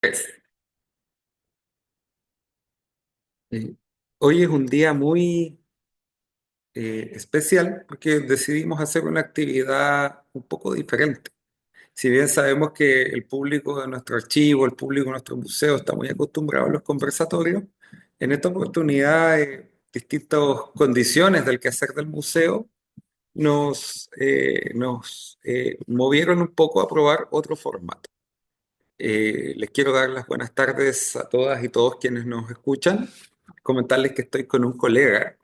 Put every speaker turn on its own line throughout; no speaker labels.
Pues, eh, hoy es un día muy especial porque decidimos hacer una actividad un poco diferente. Si bien sabemos que el público de nuestro archivo, el público de nuestro museo está muy acostumbrado a los conversatorios, en esta oportunidad distintas condiciones del quehacer del museo nos movieron un poco a probar otro formato. Les quiero dar las buenas tardes a todas y todos quienes nos escuchan. Comentarles que estoy con un colega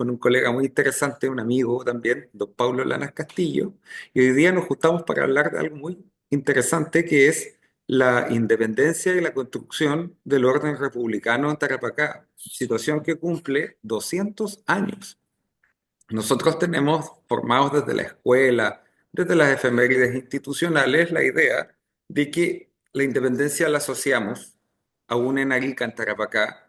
muy interesante, un amigo también, don Pablo Lanas Castillo, y hoy día nos juntamos para hablar de algo muy interesante que es la independencia y la construcción del orden republicano en Tarapacá, situación que cumple 200 años. Nosotros tenemos formados desde la escuela, desde las efemérides institucionales, la idea de que la independencia la asociamos, aún en Arica, en Tarapacá,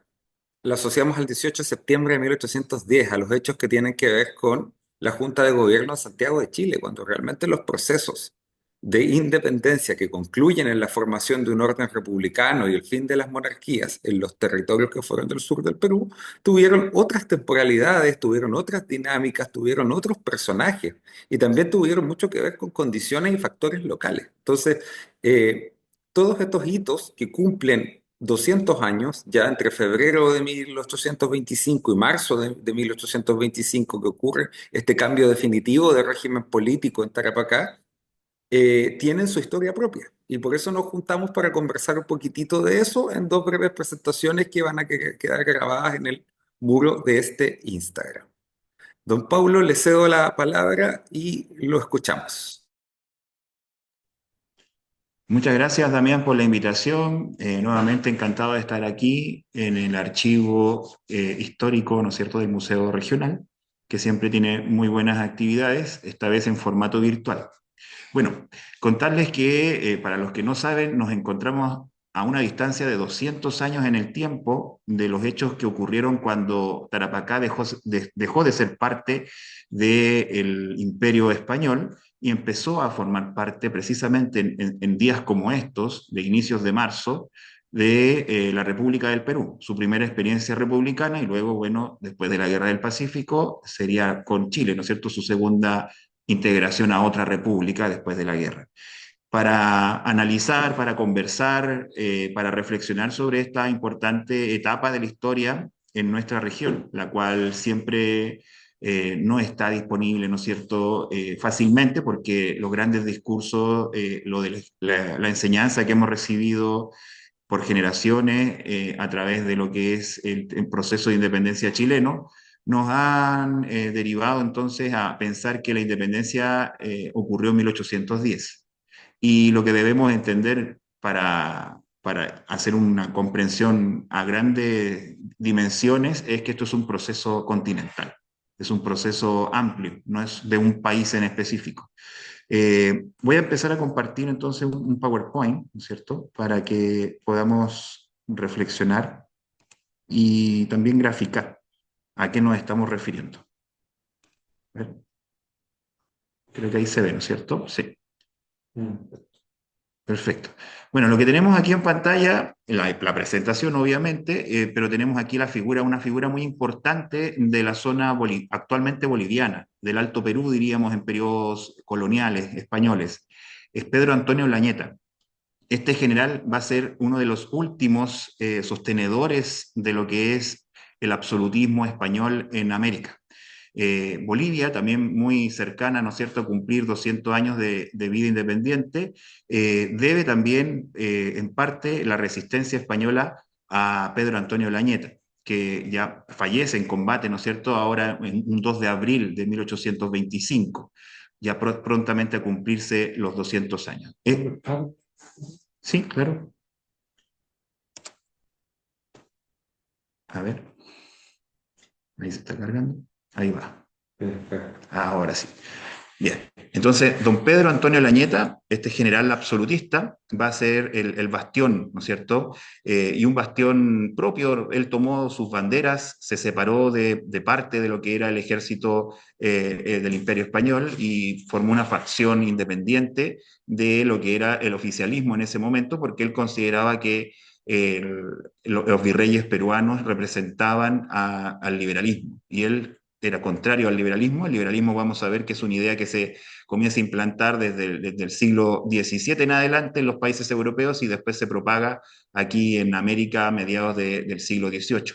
la asociamos al 18 de septiembre de 1810, a los hechos que tienen que ver con la Junta de Gobierno de Santiago de Chile, cuando realmente los procesos de independencia que concluyen en la formación de un orden republicano y el fin de las monarquías en los territorios que fueron del sur del Perú, tuvieron otras temporalidades, tuvieron otras dinámicas, tuvieron otros personajes y también tuvieron mucho que ver con condiciones y factores locales. Entonces, eh, todos estos hitos que cumplen 200 años, ya entre febrero de 1825 y marzo de 1825, que ocurre este cambio definitivo de régimen político en Tarapacá, tienen su historia propia. Y por eso nos juntamos para conversar un poquitito de eso en dos breves presentaciones que van a quedar grabadas en el muro de este Instagram. Don Paulo, le cedo la palabra y lo escuchamos.
Muchas gracias, Damián, por la invitación. Nuevamente encantado de estar aquí en el archivo histórico, ¿no es cierto?, del Museo Regional, que siempre tiene muy buenas actividades, esta vez en formato virtual. Bueno, contarles que, para los que no saben, nos encontramos a una distancia de 200 años en el tiempo de los hechos que ocurrieron cuando Tarapacá dejó de ser parte del Imperio Español y empezó a formar parte precisamente en días como estos, de inicios de marzo, de la República del Perú, su primera experiencia republicana y luego, bueno, después de la Guerra del Pacífico, sería con Chile, ¿no es cierto?, su segunda integración a otra república después de la guerra. Para analizar, para conversar, para reflexionar sobre esta importante etapa de la historia en nuestra región, la cual siempre no está disponible, ¿no es cierto?, fácilmente, porque los grandes discursos, lo de la enseñanza que hemos recibido por generaciones a través de lo que es el proceso de independencia chileno, nos han derivado entonces a pensar que la independencia ocurrió en 1810. Y lo que debemos entender para hacer una comprensión a grandes dimensiones es que esto es un proceso continental, es un proceso amplio, no es de un país en específico. Voy a empezar a compartir entonces un PowerPoint, ¿no es cierto?, para que podamos reflexionar y también graficar a qué nos estamos refiriendo. A ver, creo que ahí se ve, ¿no es cierto? Sí. Perfecto. Bueno, lo que tenemos aquí en pantalla, la presentación obviamente, pero tenemos aquí la figura, una figura muy importante de la zona actualmente boliviana, del Alto Perú, diríamos en periodos coloniales españoles. Es Pedro Antonio Lañeta. Este general va a ser uno de los últimos sostenedores de lo que es el absolutismo español en América. Bolivia, también muy cercana, ¿no es cierto?, a cumplir 200 años de vida independiente, debe también, en parte, la resistencia española a Pedro Antonio Lañeta, que ya fallece en combate, ¿no es cierto?, ahora en un 2 de abril de 1825, ya prontamente a cumplirse los 200 años. Sí, claro. A ver, ahí se está cargando. Ahí va. Perfecto. Ahora sí. Bien. Entonces, don Pedro Antonio Lañeta, este general absolutista, va a ser el bastión, ¿no es cierto? Y un bastión propio. Él tomó sus banderas, se separó de parte de lo que era el ejército del Imperio Español y formó una facción independiente de lo que era el oficialismo en ese momento, porque él consideraba que los virreyes peruanos representaban al liberalismo, y él era contrario al liberalismo. El liberalismo, vamos a ver que es una idea que se comienza a implantar desde el siglo XVII en adelante en los países europeos y después se propaga aquí en América a mediados del siglo XVIII.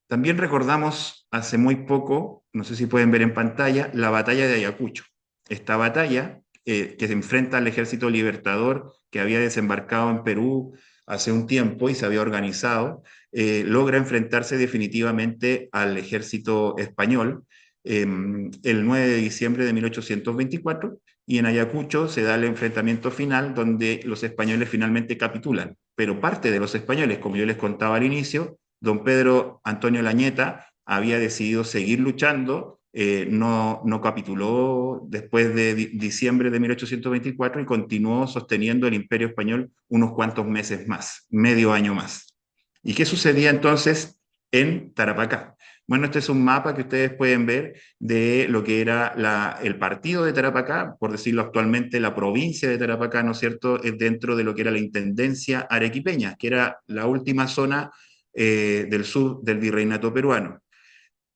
También recordamos hace muy poco, no sé si pueden ver en pantalla, la batalla de Ayacucho. Esta batalla que se enfrenta al ejército libertador que había desembarcado en Perú hace un tiempo y se había organizado, logra enfrentarse definitivamente al ejército español el 9 de diciembre de 1824, y en Ayacucho se da el enfrentamiento final donde los españoles finalmente capitulan. Pero parte de los españoles, como yo les contaba al inicio, don Pedro Antonio Lañeta había decidido seguir luchando, no capituló después de diciembre de 1824 y continuó sosteniendo el imperio español unos cuantos meses más, medio año más. ¿Y qué sucedía entonces en Tarapacá? Bueno, este es un mapa que ustedes pueden ver de lo que era el partido de Tarapacá, por decirlo actualmente, la provincia de Tarapacá, ¿no es cierto?, es dentro de lo que era la intendencia arequipeña, que era la última zona del sur del virreinato peruano.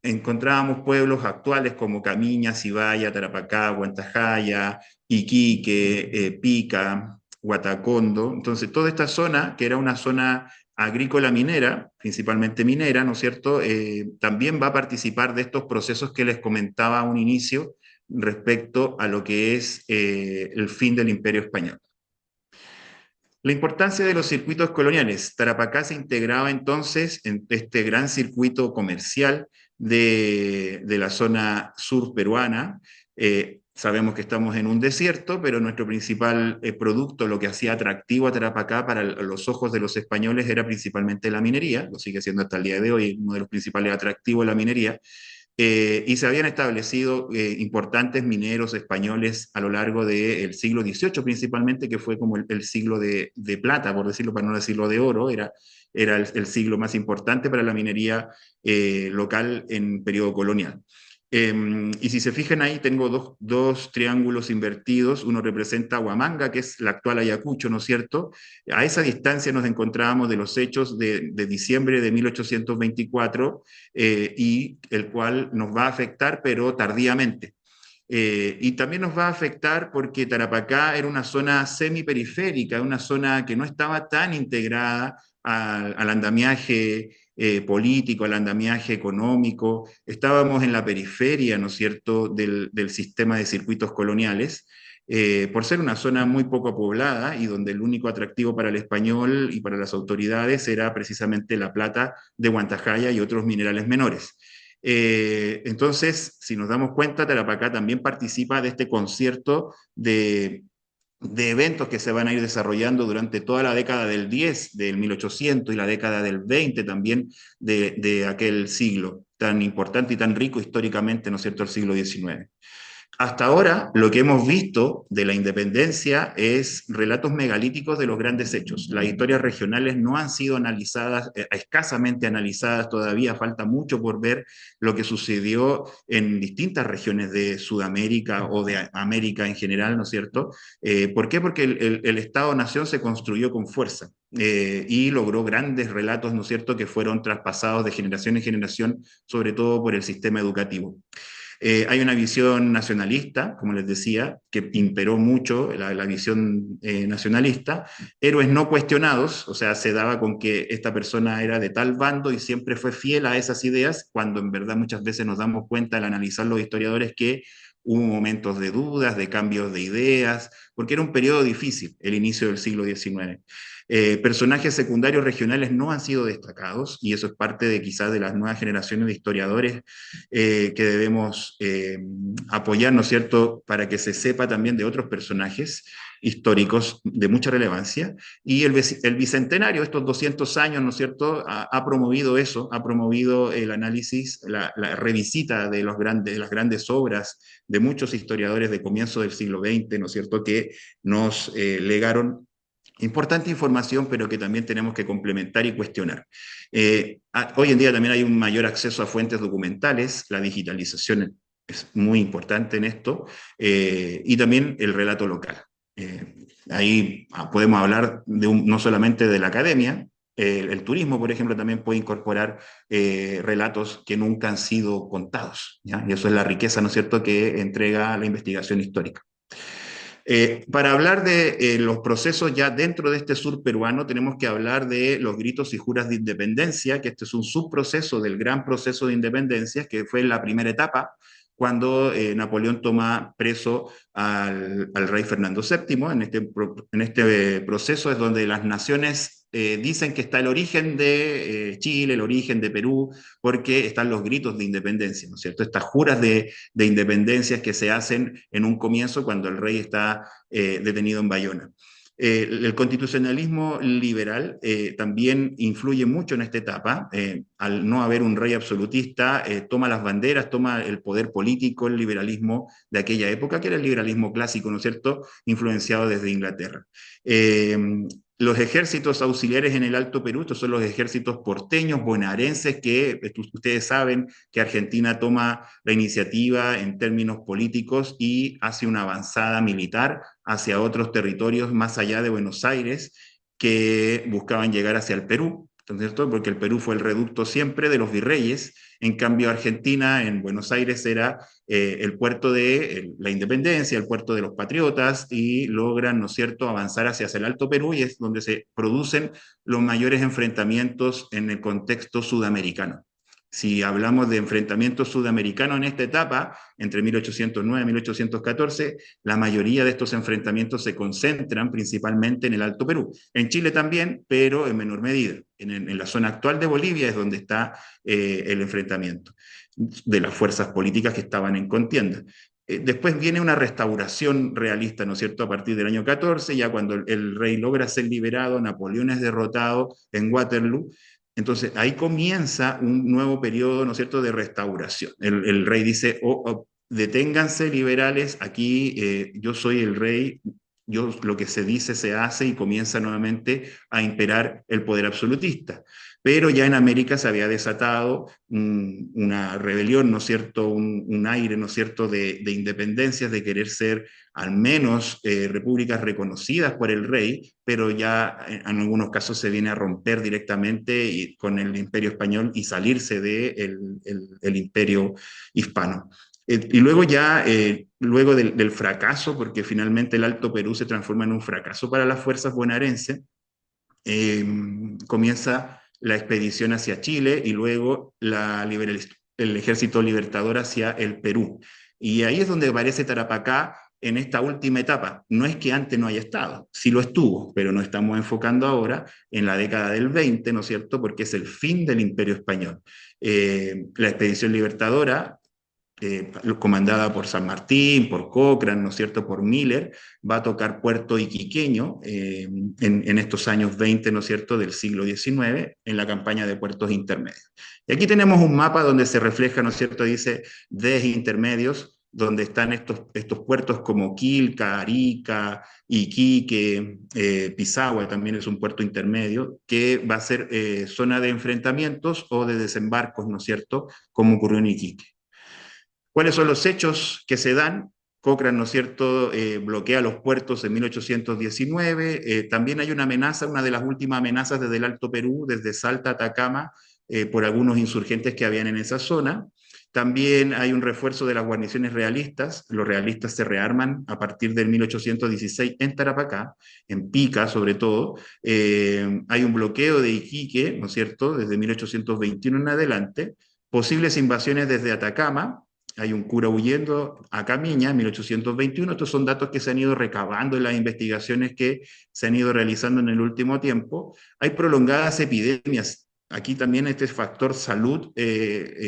Encontrábamos pueblos actuales como Camiña, Cibaya, Tarapacá, Huantajaya, Iquique, Pica, Huatacondo. Entonces, toda esta zona, que era una zona agrícola minera, principalmente minera, ¿no es cierto?, también va a participar de estos procesos que les comentaba a un inicio respecto a lo que es el fin del Imperio Español. La importancia de los circuitos coloniales. Tarapacá se integraba entonces en este gran circuito comercial de la zona sur peruana. Sabemos que estamos en un desierto, pero nuestro principal producto, lo que hacía atractivo a Tarapacá para los ojos de los españoles, era principalmente la minería, lo sigue siendo hasta el día de hoy, uno de los principales atractivos de la minería. Y se habían establecido importantes mineros españoles a lo largo del siglo XVIII principalmente, que fue como el siglo de plata, por decirlo, para no decirlo de oro, era el siglo más importante para la minería local en periodo colonial. Y si se fijan ahí, tengo dos triángulos invertidos. Uno representa Huamanga, que es la actual Ayacucho, ¿no es cierto? A esa distancia nos encontrábamos de los hechos de diciembre de 1824, y el cual nos va a afectar, pero tardíamente. Y también nos va a afectar porque Tarapacá era una zona semiperiférica, una zona que no estaba tan integrada al andamiaje político, al andamiaje económico. Estábamos en la periferia, ¿no es cierto?, del sistema de circuitos coloniales, por ser una zona muy poco poblada y donde el único atractivo para el español y para las autoridades era precisamente la plata de Huantajaya y otros minerales menores. Entonces, si nos damos cuenta, Tarapacá también participa de este concierto de eventos que se van a ir desarrollando durante toda la década del 10, del 1800, y la década del 20 también de aquel siglo tan importante y tan rico históricamente, ¿no es cierto?, el siglo XIX. Hasta ahora, lo que hemos visto de la independencia es relatos megalíticos de los grandes hechos. Las historias regionales no han sido analizadas, escasamente analizadas todavía, falta mucho por ver lo que sucedió en distintas regiones de Sudamérica o de América en general, ¿no es cierto? ¿Por qué? Porque el Estado-Nación se construyó con fuerza. Y logró grandes relatos, ¿no es cierto?, que fueron traspasados de generación en generación, sobre todo por el sistema educativo. Hay una visión nacionalista, como les decía, que imperó mucho la visión nacionalista. Héroes no cuestionados, o sea, se daba con que esta persona era de tal bando y siempre fue fiel a esas ideas, cuando en verdad muchas veces nos damos cuenta al analizar los historiadores que hubo momentos de dudas, de cambios de ideas, porque era un periodo difícil, el inicio del siglo XIX. Personajes secundarios regionales no han sido destacados, y eso es parte de quizás de las nuevas generaciones de historiadores que debemos apoyar, ¿no es cierto?, para que se sepa también de otros personajes históricos de mucha relevancia. Y el Bicentenario, estos 200 años, ¿no es cierto?, ha promovido eso, ha promovido el análisis, la revisita de las grandes obras de muchos historiadores de comienzo del siglo XX, ¿no es cierto?, que nos legaron importante información, pero que también tenemos que complementar y cuestionar. Hoy en día también hay un mayor acceso a fuentes documentales, la digitalización es muy importante en esto, y también el relato local. Ahí podemos hablar no solamente de la academia, el turismo, por ejemplo, también puede incorporar relatos que nunca han sido contados, ¿ya? Y eso es la riqueza, ¿no es cierto?, que entrega la investigación histórica. Para hablar de los procesos ya dentro de este sur peruano, tenemos que hablar de los gritos y juras de independencia, que este es un subproceso del gran proceso de independencia, que fue la primera etapa, cuando Napoleón toma preso al rey Fernando VII. En este proceso es donde las naciones dicen que está el origen de Chile, el origen de Perú, porque están los gritos de independencia, ¿no es cierto? Estas juras de independencias que se hacen en un comienzo cuando el rey está detenido en Bayona. El constitucionalismo liberal también influye mucho en esta etapa. Al no haber un rey absolutista, toma las banderas, toma el poder político, el liberalismo de aquella época, que era el liberalismo clásico, ¿no es cierto?, influenciado desde Inglaterra. Eh, los ejércitos auxiliares en el Alto Perú, estos son los ejércitos porteños, bonaerenses, que ustedes saben que Argentina toma la iniciativa en términos políticos y hace una avanzada militar hacia otros territorios más allá de Buenos Aires que buscaban llegar hacia el Perú, ¿no es cierto? Porque el Perú fue el reducto siempre de los virreyes. En cambio, Argentina, en Buenos Aires, era el puerto de la independencia, el puerto de los patriotas, y logran, ¿no es cierto?, avanzar hacia el Alto Perú, y es donde se producen los mayores enfrentamientos en el contexto sudamericano. Si hablamos de enfrentamientos sudamericanos en esta etapa, entre 1809 y 1814, la mayoría de estos enfrentamientos se concentran principalmente en el Alto Perú. En Chile también, pero en menor medida. En la zona actual de Bolivia es donde está el enfrentamiento de las fuerzas políticas que estaban en contienda. Después viene una restauración realista, ¿no es cierto?, a partir del año 14, ya cuando el rey logra ser liberado, Napoleón es derrotado en Waterloo. Entonces ahí comienza un nuevo periodo, ¿no es cierto?, de restauración. El rey dice, deténganse liberales, aquí yo soy el rey, yo, lo que se dice se hace, y comienza nuevamente a imperar el poder absolutista. Pero ya en América se había desatado una rebelión, ¿no es cierto?, un aire, ¿no es cierto?, de independencias, de querer ser al menos repúblicas reconocidas por el rey, pero ya en algunos casos se viene a romper directamente con el imperio español y salirse del imperio hispano. Y luego ya, luego del fracaso, porque finalmente el Alto Perú se transforma en un fracaso para las fuerzas bonaerenses, eh, comienza la expedición hacia Chile y luego el ejército libertador hacia el Perú. Y ahí es donde aparece Tarapacá en esta última etapa. No es que antes no haya estado, sí lo estuvo, pero nos estamos enfocando ahora en la década del 20, ¿no es cierto?, porque es el fin del Imperio Español. La expedición libertadora, comandada por San Martín, por Cochrane, ¿no es cierto?, por Miller, va a tocar Puerto Iquiqueño en estos años 20, ¿no es cierto?, del siglo XIX, en la campaña de puertos intermedios. Y aquí tenemos un mapa donde se refleja, ¿no es cierto?, dice intermedios, donde están estos puertos como Quilca, Arica, Iquique, Pisagua también es un puerto intermedio, que va a ser zona de enfrentamientos o de desembarcos, ¿no es cierto?, como ocurrió en Iquique. ¿Cuáles son los hechos que se dan? Cochrane, ¿no es cierto?, bloquea los puertos en 1819. También hay una amenaza, una de las últimas amenazas desde el Alto Perú, desde Salta, Atacama, por algunos insurgentes que habían en esa zona. También hay un refuerzo de las guarniciones realistas. Los realistas se rearman a partir del 1816 en Tarapacá, en Pica sobre todo. Hay un bloqueo de Iquique, ¿no es cierto?, desde 1821 en adelante. Posibles invasiones desde Atacama. Hay un cura huyendo a Camiña en 1821. Estos son datos que se han ido recabando en las investigaciones que se han ido realizando en el último tiempo. Hay prolongadas epidemias. Aquí también este factor salud,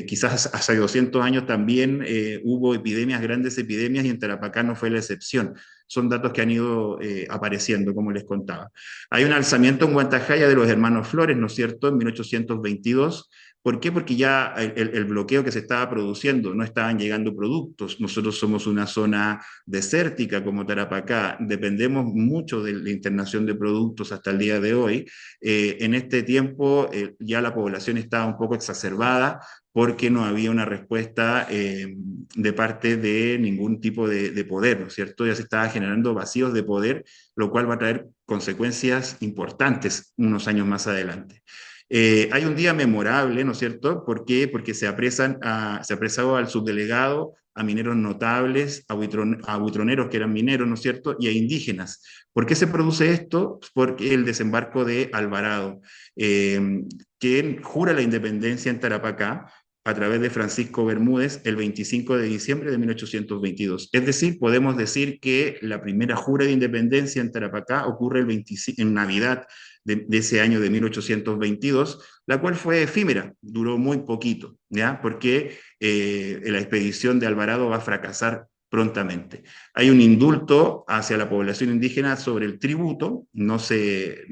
quizás hace 200 años también hubo epidemias, grandes epidemias, y en Tarapacá no fue la excepción. Son datos que han ido apareciendo, como les contaba. Hay un alzamiento en Guantajaya de los hermanos Flores, ¿no es cierto?, en 1822. ¿Por qué? Porque ya el bloqueo que se estaba produciendo, no estaban llegando productos. Nosotros somos una zona desértica como Tarapacá, dependemos mucho de la internación de productos hasta el día de hoy. En este tiempo ya la población estaba un poco exacerbada porque no había una respuesta de parte de ningún tipo de poder, ¿no es cierto? Ya se estaba generando vacíos de poder, lo cual va a traer consecuencias importantes unos años más adelante. Hay un día memorable, ¿no es cierto? ¿Por qué? Porque se apresaba al subdelegado, a mineros notables, a buitroneros que eran mineros, ¿no es cierto? Y a indígenas. ¿Por qué se produce esto? Porque el desembarco de Alvarado, quien jura la independencia en Tarapacá a través de Francisco Bermúdez el 25 de diciembre de 1822. Es decir, podemos decir que la primera jura de independencia en Tarapacá ocurre en Navidad de ese año de 1822, la cual fue efímera, duró muy poquito, ¿ya? Porque la expedición de Alvarado va a fracasar prontamente. Hay un indulto hacia la población indígena sobre el tributo, no se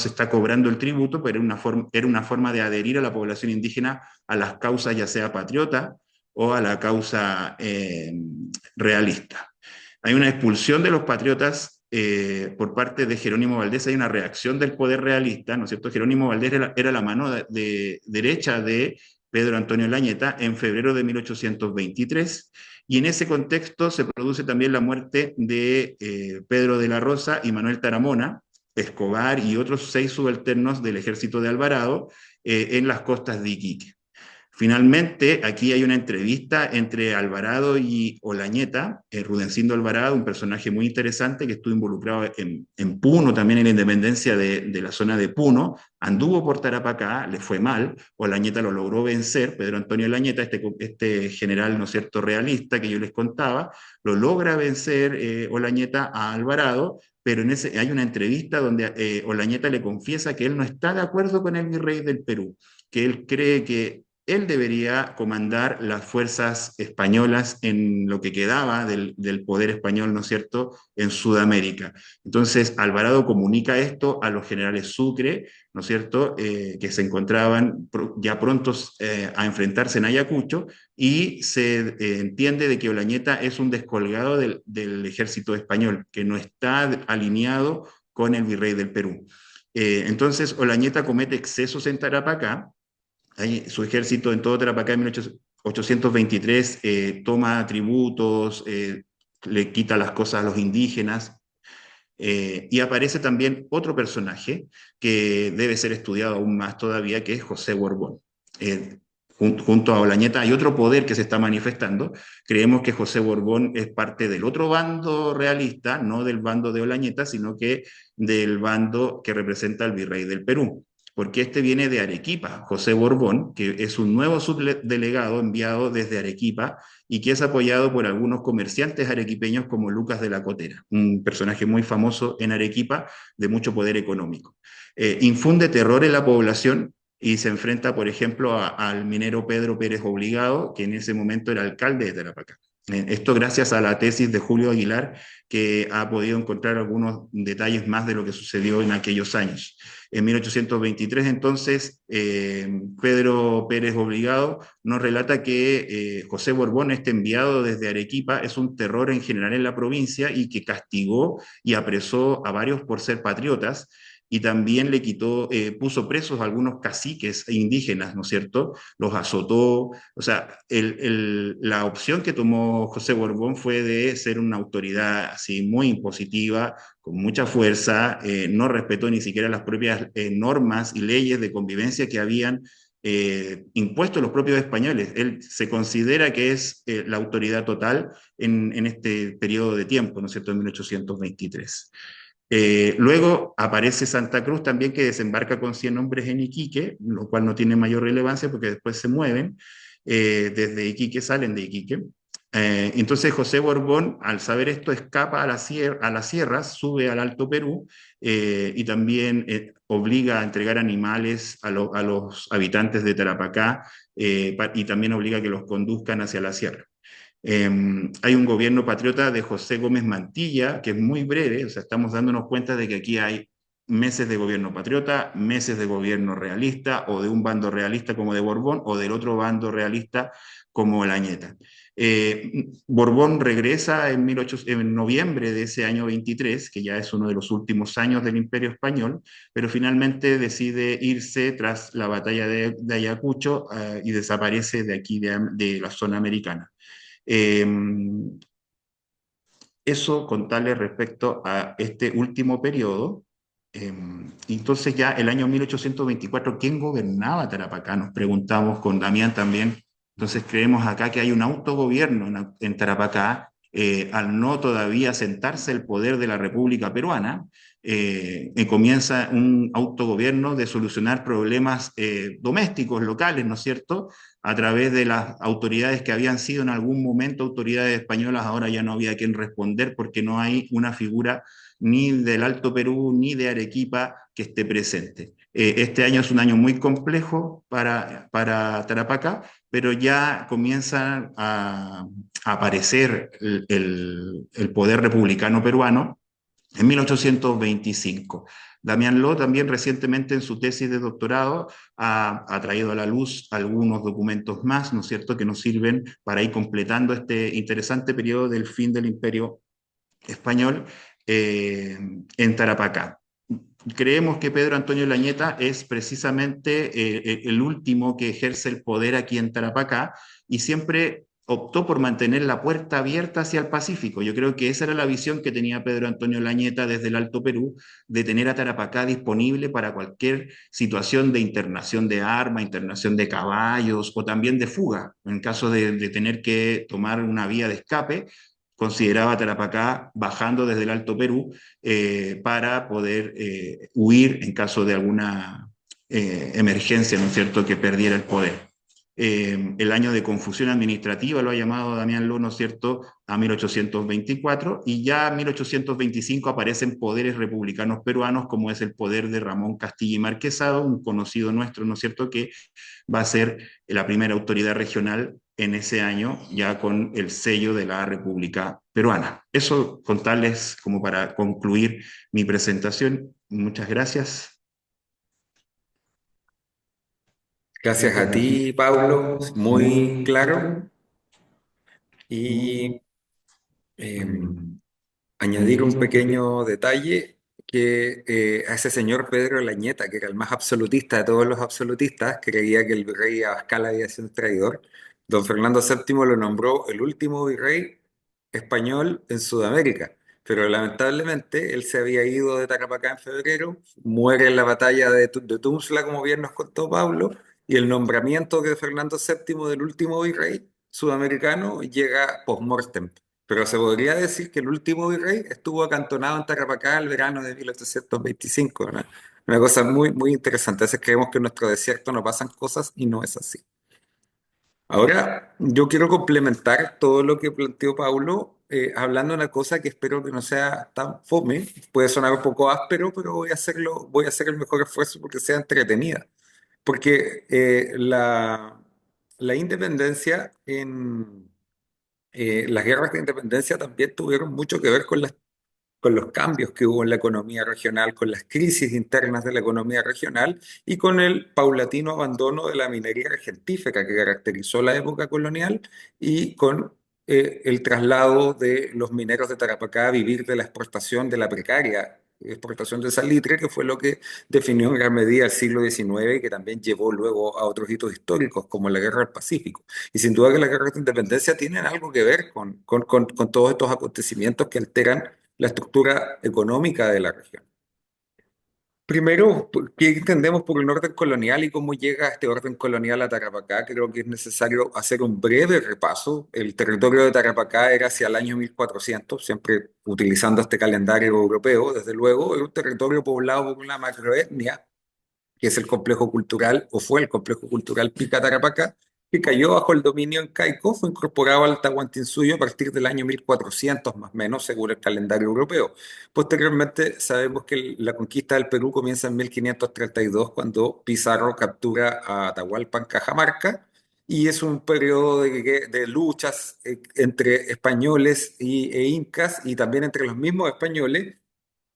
está cobrando el tributo, pero era una forma de adherir a la población indígena a las causas ya sea patriota o a la causa realista. Hay una expulsión de los patriotas por parte de Jerónimo Valdés, hay una reacción del poder realista, ¿no es cierto? Jerónimo Valdés era la mano derecha de Pedro Antonio Lañeta en febrero de 1823, y en ese contexto se produce también la muerte de Pedro de la Rosa y Manuel Taramona, Escobar y otros 6 subalternos del ejército de Alvarado en las costas de Iquique. Finalmente, aquí hay una entrevista entre Alvarado y Olañeta, Rudencindo Alvarado, un personaje muy interesante que estuvo involucrado en Puno, también en la independencia de la zona de Puno, anduvo por Tarapacá, le fue mal, Olañeta lo logró vencer, Pedro Antonio Olañeta, este general, ¿no es cierto?, realista que yo les contaba, lo logra vencer Olañeta a Alvarado, pero hay una entrevista donde Olañeta le confiesa que él no está de acuerdo con el virrey del Perú, que él cree que él debería comandar las fuerzas españolas en lo que quedaba del poder español, ¿no es cierto?, en Sudamérica. Entonces, Alvarado comunica esto a los generales Sucre, ¿no es cierto?, que se encontraban ya prontos a enfrentarse en Ayacucho, y se entiende de que Olañeta es un descolgado del ejército español, que no está alineado con el virrey del Perú. Entonces, Olañeta comete excesos en Tarapacá. Su ejército en todo Tarapacá en 1823 toma tributos, le quita las cosas a los indígenas, y aparece también otro personaje que debe ser estudiado aún más todavía, que es José Borbón. Junto a Olañeta hay otro poder que se está manifestando. Creemos que José Borbón es parte del otro bando realista, no del bando de Olañeta, sino que del bando que representa al virrey del Perú, porque este viene de Arequipa, José Borbón, que es un nuevo subdelegado enviado desde Arequipa y que es apoyado por algunos comerciantes arequipeños como Lucas de la Cotera, un personaje muy famoso en Arequipa de mucho poder económico. Infunde terror en la población y se enfrenta, por ejemplo, al minero Pedro Pérez Obligado, que en ese momento era alcalde de Tarapacá. Esto gracias a la tesis de Julio Aguilar, que ha podido encontrar algunos detalles más de lo que sucedió en aquellos años. En 1823, entonces, Pedro Pérez Obligado nos relata que José Borbón, este enviado desde Arequipa, es un terror en general en la provincia y que castigó y apresó a varios por ser patriotas, y también le quitó, puso presos a algunos caciques e indígenas, ¿no es cierto? Los azotó. O sea, la opción que tomó José Borbón fue de ser una autoridad así muy impositiva, con mucha fuerza, no respetó ni siquiera las propias normas y leyes de convivencia que habían impuesto los propios españoles. Él se considera que es la autoridad total en este periodo de tiempo, ¿no es cierto?, en 1823. Luego aparece Santa Cruz también, que desembarca con 100 hombres en Iquique, lo cual no tiene mayor relevancia porque después se mueven, desde Iquique salen de Iquique. Entonces José Borbón, al saber esto, escapa a las sierras, sube al Alto Perú, y también obliga a entregar animales a los habitantes de Tarapacá, y también obliga a que los conduzcan hacia la sierra. Hay un gobierno patriota de José Gómez Mantilla, que es muy breve, o sea, estamos dándonos cuenta de que aquí hay meses de gobierno patriota, meses de gobierno realista, o de un bando realista como de Borbón, o del otro bando realista como el Añeta. Borbón regresa en noviembre de ese año 23, que ya es uno de los últimos años del Imperio Español, pero finalmente decide irse tras la batalla de Ayacucho y desaparece de aquí, de la zona americana. Eh, Eso contarle respecto a este último periodo. Entonces ya el año 1824, ¿quién gobernaba Tarapacá? Nos preguntamos con Damián también. Entonces creemos acá que hay un autogobierno en Tarapacá, al no todavía sentarse el poder de la República Peruana, comienza un autogobierno de solucionar problemas domésticos, locales, ¿no es cierto?, a través de las autoridades que habían sido en algún momento autoridades españolas. Ahora ya no había quien responder porque no hay una figura ni del Alto Perú ni de Arequipa que esté presente. Este año es un año muy complejo para Tarapacá, pero ya comienza a aparecer el poder republicano peruano en 1825. Damián Lo también recientemente en su tesis de doctorado ha traído a la luz algunos documentos más, ¿no es cierto?, que nos sirven para ir completando este interesante periodo del fin del Imperio Español en Tarapacá. Creemos que Pedro Antonio Lañeta es precisamente el último que ejerce el poder aquí en Tarapacá y siempre optó por mantener la puerta abierta hacia el Pacífico. Yo creo que esa era la visión que tenía Pedro Antonio Lañeta desde el Alto Perú, de tener a Tarapacá disponible para cualquier situación de internación de armas, internación de caballos o también de fuga, en caso de tener que tomar una vía de escape. Consideraba Tarapacá bajando desde el Alto Perú para poder huir en caso de alguna emergencia, ¿no es cierto?, que perdiera el poder. El año de confusión administrativa lo ha llamado Damián Lo, ¿no es cierto?, a 1824, y ya en 1825 aparecen poderes republicanos peruanos, como es el poder de Ramón Castilla y Marquesado, un conocido nuestro, ¿no es cierto?, que va a ser la primera autoridad regional en ese año, ya con el sello de la República Peruana. Eso contarles como para concluir mi presentación. Muchas gracias.
Gracias a ti, Pablo, muy claro. Y em, añadir un pequeño detalle que a ese señor Pedro Lañeta, que era el más absolutista de todos los absolutistas, creía que el virrey Abascal había sido un traidor. Don Fernando VII lo nombró el último virrey español en Sudamérica, pero lamentablemente él se había ido de Tarapacá en febrero, muere en la batalla de Tuxtla, como bien nos contó Pablo, y el nombramiento de Fernando VII del último virrey sudamericano llega post-mortem. Pero se podría decir que el último virrey estuvo acantonado en Tarapacá el verano de 1825, ¿no? Una cosa muy, muy interesante. A veces creemos que en nuestro desierto no pasan cosas y no es así. Ahora, yo quiero complementar todo lo que planteó Paulo, hablando de una cosa que espero que no sea tan fome. Puede sonar un poco áspero, pero voy a hacerlo, voy a hacer el mejor esfuerzo porque sea entretenida. Porque la independencia las guerras de independencia también tuvieron mucho que ver con los cambios que hubo en la economía regional, con las crisis internas de la economía regional y con el paulatino abandono de la minería argentífera que caracterizó la época colonial y con el traslado de los mineros de Tarapacá a vivir de la exportación de la precaria exportación de salitre, que fue lo que definió en gran medida el siglo XIX y que también llevó luego a otros hitos históricos como la Guerra del Pacífico. Y sin duda que las guerras de independencia tienen algo que ver con todos estos acontecimientos que alteran la estructura económica de la región. Primero, ¿qué entendemos por un orden colonial y cómo llega este orden colonial a Tarapacá? Creo que es necesario hacer un breve repaso. El territorio de Tarapacá era hacia el año 1400, siempre utilizando este calendario europeo, desde luego, era un territorio poblado por una macroetnia que es el complejo cultural, o fue el complejo cultural Pica Tarapacá, que cayó bajo el dominio incaico, fue incorporado al Tahuantinsuyo a partir del año 1400 más o menos, según el calendario europeo. Posteriormente, sabemos que la conquista del Perú comienza en 1532, cuando Pizarro captura a Atahualpa en Cajamarca, y es un periodo de luchas entre españoles e incas, y también entre los mismos españoles,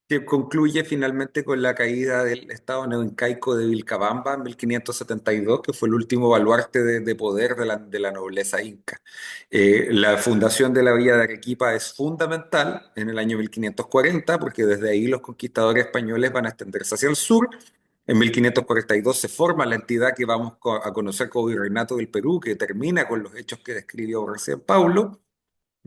que concluye finalmente con la caída del estado neoincaico de Vilcabamba en 1572, que fue el último baluarte de poder de la nobleza inca. La fundación de la villa de Arequipa es fundamental en el año 1540, porque desde ahí los conquistadores españoles van a extenderse hacia el sur. En 1542 se forma la entidad que vamos a conocer como Virreinato del Perú, que termina con los hechos que describió recién Paulo.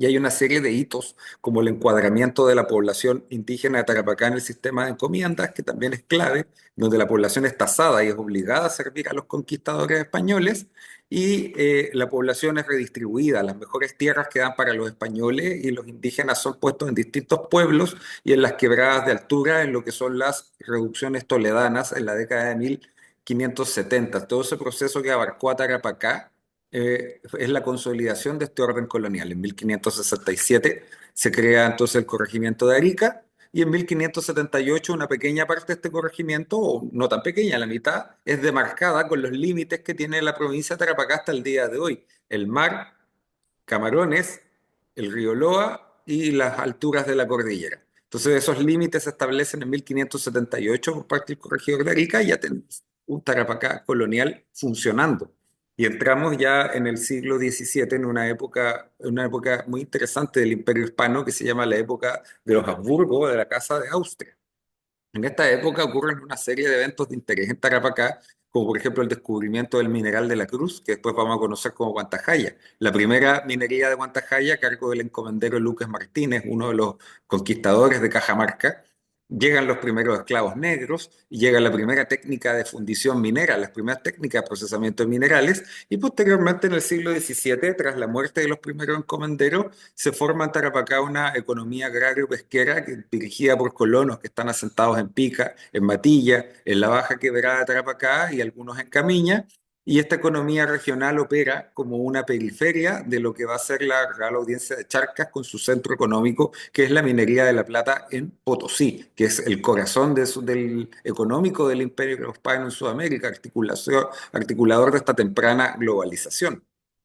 Y hay una serie de hitos, como el encuadramiento de la población indígena de Tarapacá en el sistema de encomiendas, que también es clave, donde la población es tasada y es obligada a servir a los conquistadores españoles, y la población es redistribuida. Las mejores tierras quedan para los españoles y los indígenas son puestos en distintos pueblos y en las quebradas de altura, en lo que son las reducciones toledanas en la década de 1570. Todo ese proceso que abarcó a Tarapacá es la consolidación de este orden colonial. En 1567 se crea entonces el corregimiento de Arica y en 1578 una pequeña parte de este corregimiento, o no tan pequeña, la mitad, es demarcada con los límites que tiene la provincia de Tarapacá hasta el día de hoy. El mar, Camarones, el río Loa y las alturas de la cordillera. Entonces esos límites se establecen en 1578 por parte del corregidor de Arica y ya tenemos un Tarapacá colonial funcionando. Y entramos ya en el siglo XVII, en una época muy interesante del Imperio Hispano que se llama la época de los Habsburgo, de la Casa de Austria. En esta época ocurren una serie de eventos de interés en Tarapacá, como por ejemplo el descubrimiento del mineral de la Cruz, que después vamos a conocer como Guantajaya. La primera minería de Guantajaya, a cargo del encomendero Lucas Martínez, uno de los conquistadores de Cajamarca. Llegan los primeros esclavos negros y llega la primera técnica de fundición minera, las primeras técnicas de procesamiento de minerales, y posteriormente en el siglo XVII, tras la muerte de los primeros encomenderos, se forma en Tarapacá una economía agrario-pesquera dirigida por colonos que están asentados en Pica, en Matilla, en la Baja Quebrada de Tarapacá y algunos en Camiña. Y esta economía regional opera como una periferia de lo que va a ser la Real Audiencia de Charcas con su centro económico, que es la minería de la plata en Potosí, que es el corazón del económico del Imperio Hispano en Sudamérica, articulador de esta temprana globalización.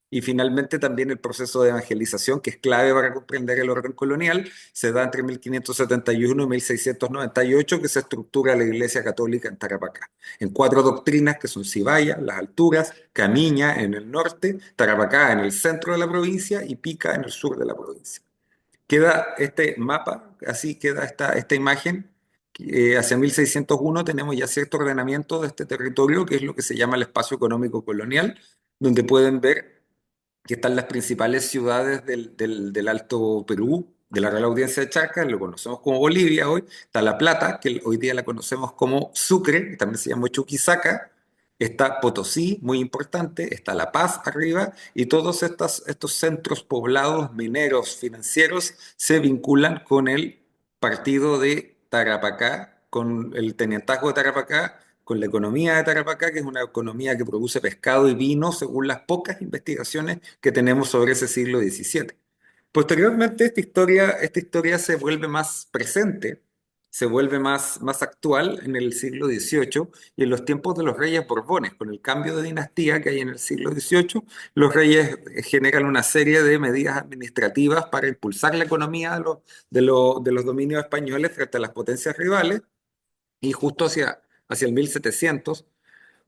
Y finalmente también el proceso de evangelización, que es clave para comprender el orden colonial, se da entre 1571 y 1698, que se estructura la Iglesia Católica en Tarapacá, en cuatro doctrinas que son Cibaya, las alturas, Camiña en el norte, Tarapacá en el centro de la provincia y Pica en el sur de la provincia. Queda este mapa, así queda esta imagen. Hacia 1601 tenemos ya cierto ordenamiento de este territorio, que es lo que se llama el espacio económico colonial, donde pueden ver que están las principales ciudades del Alto Perú, de la Real Audiencia de Charcas, lo conocemos como Bolivia hoy. Está La Plata, que hoy día la conocemos como Sucre, que también se llama Chuquisaca. Está Potosí, muy importante. Está La Paz arriba. Y todos estos centros poblados, mineros, financieros, se vinculan con el partido de Tarapacá, con el tenientazgo de Tarapacá, con la economía de Tarapacá, que es una economía que produce pescado y vino, según las pocas investigaciones que tenemos sobre ese siglo XVII. Posteriormente, esta historia se vuelve más presente, se vuelve más actual en el siglo XVIII y en los tiempos de los reyes Borbones. Con el cambio de dinastía que hay en el siglo XVIII, los reyes generan una serie de medidas administrativas para impulsar la economía de los dominios españoles frente a las potencias rivales y justo hacia el 1700,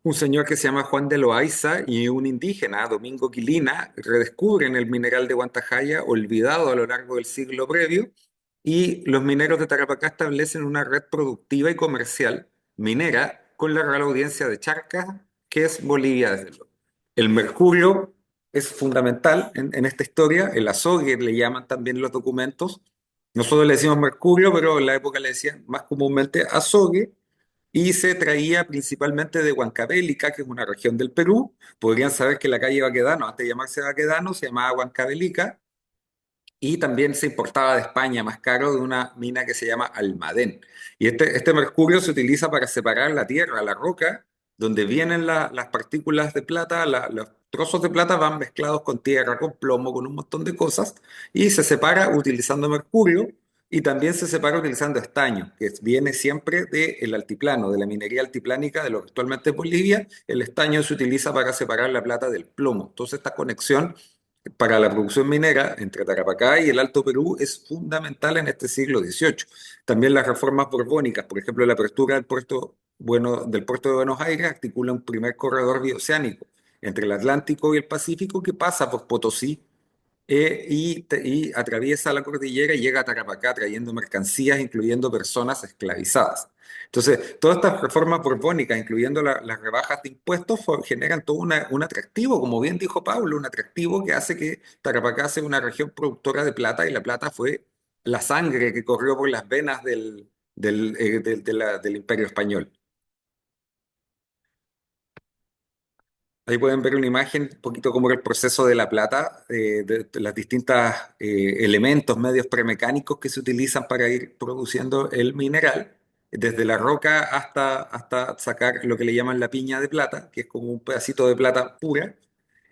un señor que se llama Juan de Loaiza y un indígena, Domingo Quilina, redescubren el mineral de Guantajaya, olvidado a lo largo del siglo previo, y los mineros de Tarapacá establecen una red productiva y comercial minera con la Real Audiencia de Charcas, que es Bolivia desde luego. El mercurio es fundamental en esta historia, el azogue le llaman también los documentos. Nosotros le decimos mercurio, pero en la época le decían más comúnmente azogue, y se traía principalmente de Huancavelica, que es una región del Perú. Podrían saber que la calle Baquedano, antes de llamarse Baquedano, se llamaba Huancavelica, y también se importaba de España, más caro, de una mina que se llama Almadén. Y este mercurio se utiliza para separar la tierra, la roca, donde vienen las partículas de plata, los trozos de plata van mezclados con tierra, con plomo, con un montón de cosas, y se separa utilizando mercurio, y también se separa utilizando estaño, que viene siempre del altiplano, de la minería altiplánica de lo que actualmente es Bolivia. El estaño se utiliza para separar la plata del plomo. Entonces esta conexión para la producción minera entre Tarapacá y el Alto Perú es fundamental en este siglo XVIII. También las reformas borbónicas, por ejemplo, la apertura del puerto de Buenos Aires articula un primer corredor bioceánico entre el Atlántico y el Pacífico que pasa por Potosí y atraviesa la cordillera y llega a Tarapacá trayendo mercancías, incluyendo personas esclavizadas. Entonces, todas estas reformas borbónicas, incluyendo las rebajas de impuestos, generan todo un atractivo, como bien dijo Pablo, un atractivo que hace que Tarapacá sea una región productora de plata y la plata fue la sangre que corrió por las venas del Imperio Español. Ahí pueden ver una imagen, un poquito como el proceso de la plata, de las distintas elementos, medios premecánicos que se utilizan para ir produciendo el mineral, desde la roca hasta sacar lo que le llaman la piña de plata, que es como un pedacito de plata pura.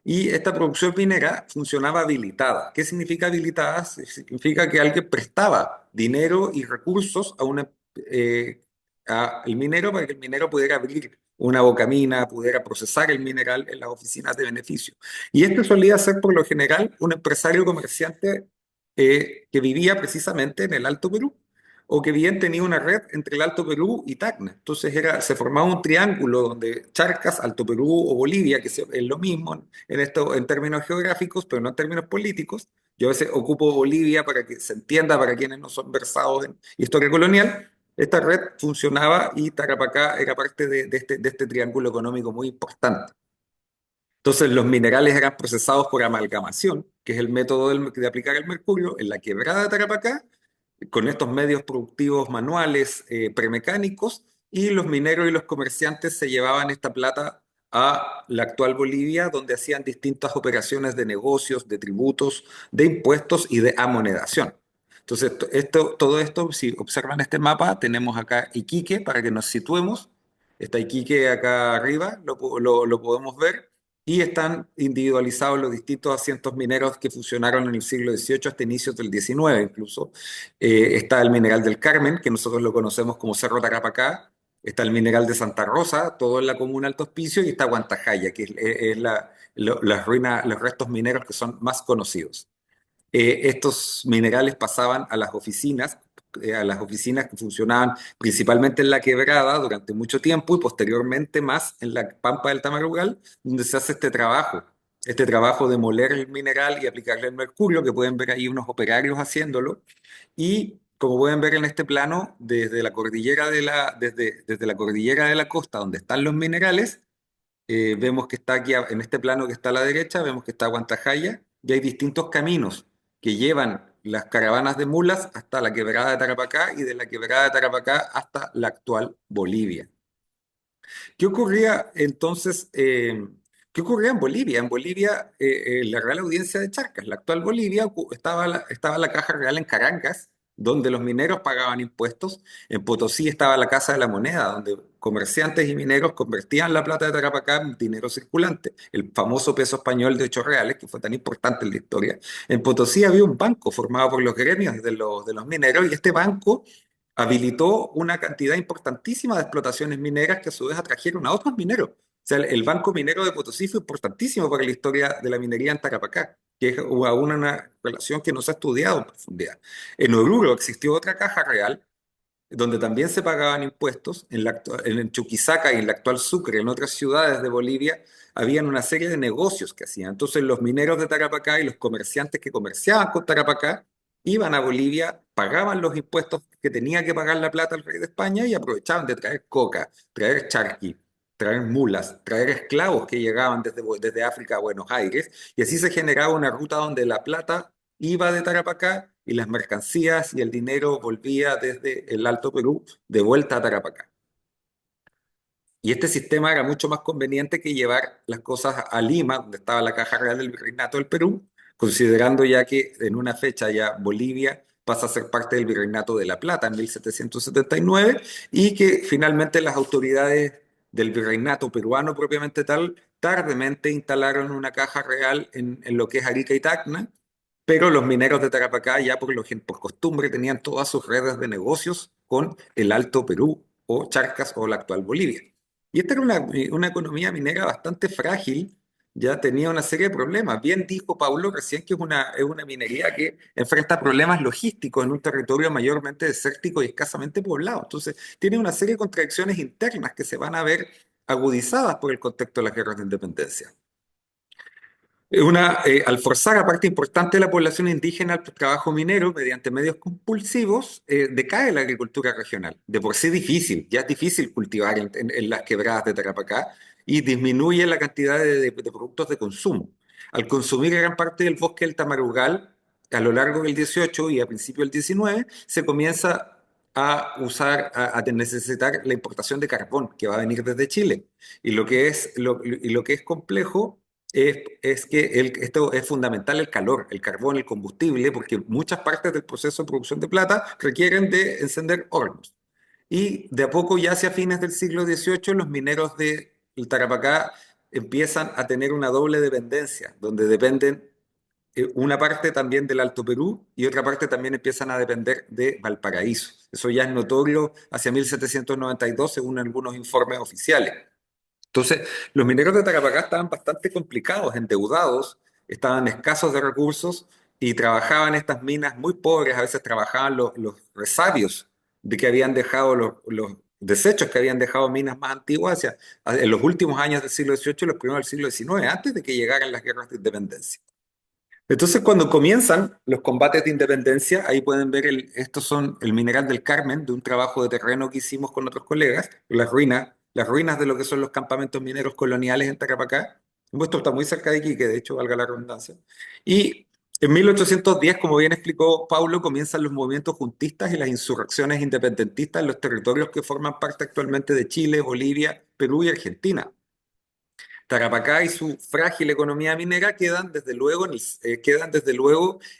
Y esta producción minera funcionaba habilitada. ¿Qué significa habilitada? Significa que alguien prestaba dinero y recursos eh, al minero para que el minero pudiera abrir una bocamina, pudiera procesar el mineral en las oficinas de beneficio. Y este solía ser por lo general un empresario comerciante que vivía precisamente en el Alto Perú o que bien tenía una red entre el Alto Perú y Tacna. Entonces se formaba un triángulo donde Charcas, Alto Perú o Bolivia, es lo mismo en esto en términos geográficos, pero no en términos políticos. Yo a veces ocupo Bolivia para que se entienda para quienes no son versados en historia colonial. Esta red funcionaba y Tarapacá era parte de este triángulo económico muy importante. Entonces los minerales eran procesados por amalgamación, que es el método de aplicar el mercurio en la quebrada de Tarapacá, con estos medios productivos manuales premecánicos, y los mineros y los comerciantes se llevaban esta plata a la actual Bolivia, donde hacían distintas operaciones de negocios, de tributos, de impuestos y de amonedación. Entonces, todo esto, si observan este mapa, tenemos acá Iquique para que nos situemos. Está Iquique acá arriba, lo podemos ver, y están individualizados los distintos asientos mineros que funcionaron en el siglo XVIII hasta inicios del XIX incluso. Está el mineral del Carmen, que nosotros lo conocemos como Cerro Tarapacá. Está el mineral de Santa Rosa, todo en la comuna Alto Hospicio, y está Guantajaya, que es las ruinas, los restos mineros que son más conocidos. Estos minerales pasaban a las oficinas que funcionaban principalmente en la Quebrada durante mucho tiempo y posteriormente más en la Pampa del Tamarugal, donde se hace este trabajo de moler el mineral y aplicarle el mercurio, que pueden ver ahí unos operarios haciéndolo. Y como pueden ver en este plano, desde la cordillera de la costa, donde están los minerales, vemos que está aquí, en este plano que está a la derecha, vemos que está Guantajaya y hay distintos caminos que llevan las caravanas de mulas hasta la quebrada de Tarapacá y de la quebrada de Tarapacá hasta la actual Bolivia. ¿Qué ocurría entonces? ¿Qué ocurría en Bolivia? En Bolivia, la Real Audiencia de Charcas, la actual Bolivia, estaba la Caja Real en Caracas, donde los mineros pagaban impuestos. En Potosí estaba la Casa de la Moneda, donde comerciantes y mineros convertían la plata de Tarapacá en dinero circulante, el famoso peso español de 8 reales, que fue tan importante en la historia. En Potosí había un banco formado por los gremios de los mineros y este banco habilitó una cantidad importantísima de explotaciones mineras que a su vez atrajeron a otros mineros. O sea, el Banco Minero de Potosí fue importantísimo para la historia de la minería en Tarapacá, que es aún una relación que no se ha estudiado en profundidad. En Oruro existió otra caja real, donde también se pagaban impuestos. En Chuquisaca y en la actual Sucre, en otras ciudades de Bolivia, habían una serie de negocios que hacían. Entonces los mineros de Tarapacá y los comerciantes que comerciaban con Tarapacá iban a Bolivia, pagaban los impuestos que tenía que pagar la plata al rey de España y aprovechaban de traer coca, traer charqui, traer mulas, traer esclavos que llegaban desde África a Buenos Aires, y así se generaba una ruta donde la plata iba de Tarapacá y las mercancías y el dinero volvía desde el Alto Perú de vuelta a Tarapacá. Y este sistema era mucho más conveniente que llevar las cosas a Lima, donde estaba la Caja Real del Virreinato del Perú, considerando ya que en una fecha ya Bolivia pasa a ser parte del Virreinato de La Plata en 1779 y que finalmente las autoridades del Virreinato peruano propiamente tal tardemente instalaron una caja real en lo que es Arica y Tacna, pero los mineros de Tarapacá ya por costumbre tenían todas sus redes de negocios con el Alto Perú o Charcas o la actual Bolivia. Y esta era una economía minera bastante frágil ya tenía una serie de problemas. Bien dijo Paulo recién que es una minería que enfrenta problemas logísticos en un territorio mayormente desértico y escasamente poblado. Entonces, tiene una serie de contradicciones internas que se van a ver agudizadas por el contexto de las guerras de independencia. Al forzar a parte importante de la población indígena al trabajo minero mediante medios compulsivos, decae la agricultura regional. De por sí difícil, ya es difícil cultivar en las quebradas de Tarapacá y disminuye la cantidad de productos de consumo. Al consumir gran parte del bosque del Tamarugal, a lo largo del 18 y a principios del 19, se comienza a a necesitar la importación de carbón que va a venir desde Chile. Y lo que es complejo es que esto es fundamental el calor, el carbón, el combustible, porque muchas partes del proceso de producción de plata requieren de encender hornos. Y de a poco, ya hacia fines del siglo XVIII, los mineros de Tarapacá empiezan a tener una doble dependencia, donde dependen una parte también del Alto Perú y otra parte también empiezan a depender de Valparaíso. Eso ya es notorio hacia 1792, según algunos informes oficiales. Entonces, los mineros de Tarapacá estaban bastante complicados, endeudados, estaban escasos de recursos y trabajaban en estas minas muy pobres, a veces trabajaban los resabios de que habían dejado los desechos que habían dejado minas más antiguas en los últimos años del siglo XVIII y los primeros del siglo XIX, antes de que llegaran las guerras de independencia. Entonces, cuando comienzan los combates de independencia, ahí pueden ver, estos son el mineral del Carmen, de un trabajo de terreno que hicimos con otros colegas, las ruinas de lo que son los campamentos mineros coloniales en Tarapacá. Esto está muy cerca de aquí, que de hecho valga la redundancia. Y en 1810, como bien explicó Paulo, comienzan los movimientos juntistas y las insurrecciones independentistas en los territorios que forman parte actualmente de Chile, Bolivia, Perú y Argentina. Tarapacá y su frágil economía minera quedan desde luego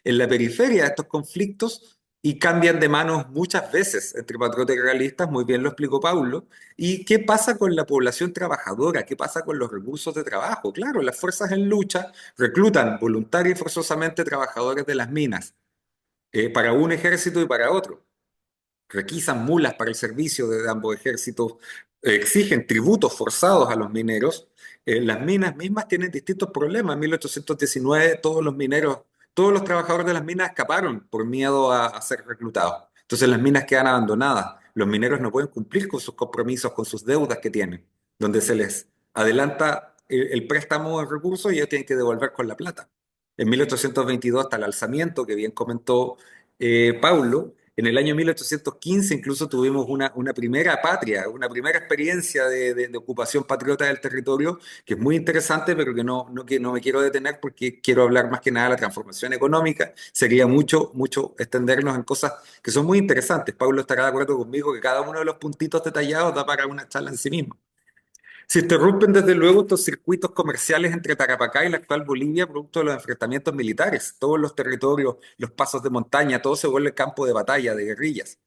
en la periferia de estos conflictos y cambian de manos muchas veces entre patriotas y realistas, muy bien lo explicó Paulo. ¿Y qué pasa con la población trabajadora? ¿Qué pasa con los recursos de trabajo? Claro, las fuerzas en lucha reclutan voluntaria y forzosamente trabajadores de las minas, para un ejército y para otro, requisan mulas para el servicio de ambos ejércitos, exigen tributos forzados a los mineros. Las minas mismas tienen distintos problemas. En 1819 todos los mineros, todos los trabajadores de las minas escaparon por miedo a ser reclutados. Entonces las minas quedan abandonadas. Los mineros no pueden cumplir con sus compromisos, con sus deudas que tienen, donde se les adelanta el préstamo de recursos y ellos tienen que devolver con la plata. En 1822 hasta el alzamiento que bien comentó Paulo. En el año 1815 incluso tuvimos una primera patria, una primera experiencia de ocupación patriota del territorio, que es muy interesante, pero que no me quiero detener porque quiero hablar más que nada de la transformación económica. Sería mucho extendernos en cosas que son muy interesantes. Pablo estará de acuerdo conmigo que cada uno de los puntitos detallados da para una charla en sí mismo. Se interrumpen desde luego estos circuitos comerciales entre Tarapacá y la actual Bolivia, producto de los enfrentamientos militares. Todos los territorios, los pasos de montaña, todo se vuelve campo de batalla, de guerrillas.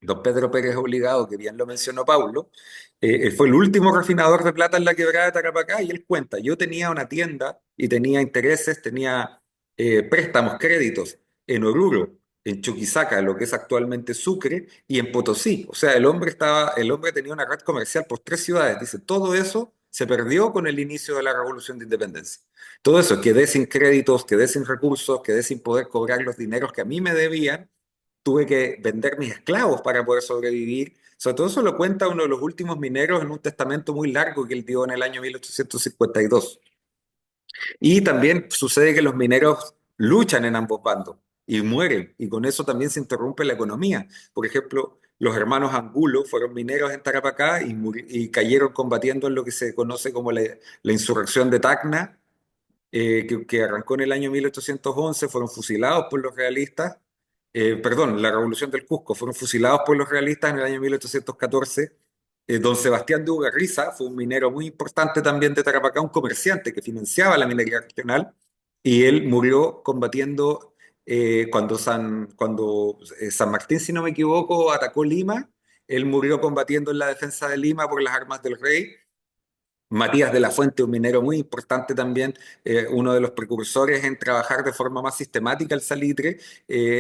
Don Pedro Pérez Obligado, que bien lo mencionó Paulo, él fue el último refinador de plata en la quebrada de Tarapacá y él cuenta, yo tenía una tienda y tenía intereses, tenía préstamos, créditos en Oruro, en Chuquisaca, lo que es actualmente Sucre, y en Potosí. O sea, el hombre tenía una red comercial por tres ciudades. Dice, todo eso se perdió con el inicio de la Revolución de Independencia. Todo eso, quedé sin créditos, quedé sin recursos, quedé sin poder cobrar los dineros que a mí me debían, tuve que vender mis esclavos para poder sobrevivir. Sobre todo eso lo cuenta uno de los últimos mineros en un testamento muy largo que él dio en el año 1852. Y también sucede que los mineros luchan en ambos bandos y mueren, y con eso también se interrumpe la economía. Por ejemplo, los hermanos Angulo fueron mineros en Tarapacá y cayeron combatiendo en lo que se conoce como la insurrección de Tacna, que arrancó en el año 1811, fueron fusilados por los realistas, perdón, la Revolución del Cusco, fueron fusilados por los realistas en el año 1814. Don Sebastián de Ugarriza fue un minero muy importante también de Tarapacá, un comerciante que financiaba la minería regional, y él murió combatiendo cuando San Martín, si no me equivoco, atacó Lima. Él murió combatiendo en la defensa de Lima por las armas del rey. Matías de la Fuente, un minero muy importante también, uno de los precursores en trabajar de forma más sistemática el salitre,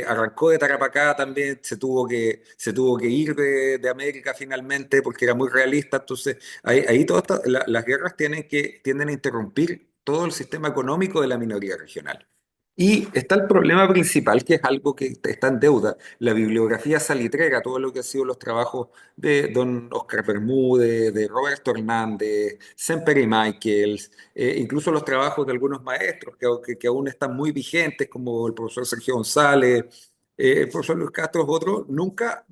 arrancó de Tarapacá también, se tuvo que ir de América finalmente porque era muy realista. Entonces, ahí las guerras tienden a interrumpir todo el sistema económico de la minería regional. Y está el problema principal, que es algo que está en deuda, la bibliografía salitrera, todo lo que han sido los trabajos de don Oscar Bermúdez, de Roberto Hernández, Semper y Michaels, incluso los trabajos de algunos maestros que aún están muy vigentes, como el profesor Sergio González, el profesor Luis Castro, otros, nunca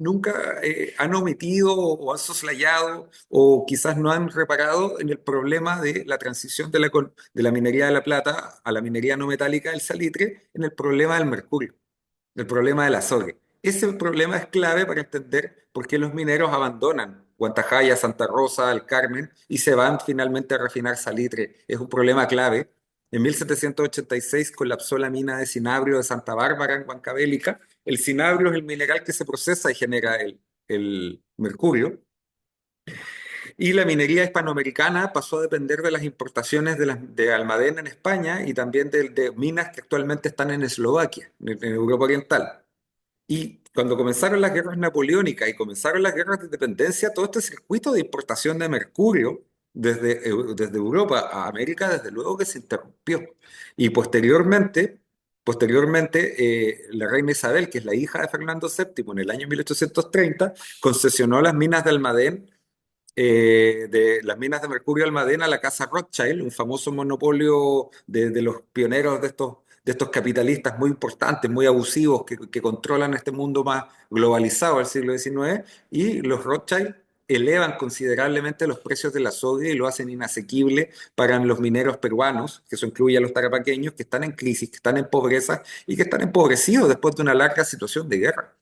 han omitido o han soslayado o quizás no han reparado en el problema de la transición de la minería de la plata a la minería no metálica del salitre, en el problema del mercurio, el problema del azogue. Ese problema es clave para entender por qué los mineros abandonan Guantajaya, Santa Rosa, El Carmen y se van finalmente a refinar salitre. Es un problema clave. En 1786 colapsó la mina de cinabrio de Santa Bárbara en Huancavelica. El cinabrio es el mineral que se procesa y genera el mercurio. Y la minería hispanoamericana pasó a depender de las importaciones de Almadén en España y también de minas que actualmente están en Eslovaquia, en Europa Oriental. Y cuando comenzaron las guerras napoleónicas y comenzaron las guerras de independencia, todo este circuito de importación de mercurio desde Europa a América, desde luego que se interrumpió. Y posteriormente, la reina Isabel, que es la hija de Fernando VII, en el año 1830, concesionó las minas de Almadén, de las minas de mercurio Almadena a la casa Rothschild, un famoso monopolio de los pioneros de estos capitalistas muy importantes, muy abusivos, que controlan este mundo más globalizado del siglo XIX, y los Rothschild elevan considerablemente los precios de la soja y lo hacen inasequible para los mineros peruanos, que eso incluye a los tarapaqueños, que están en crisis, que están en pobreza y que están empobrecidos después de una larga situación de guerra.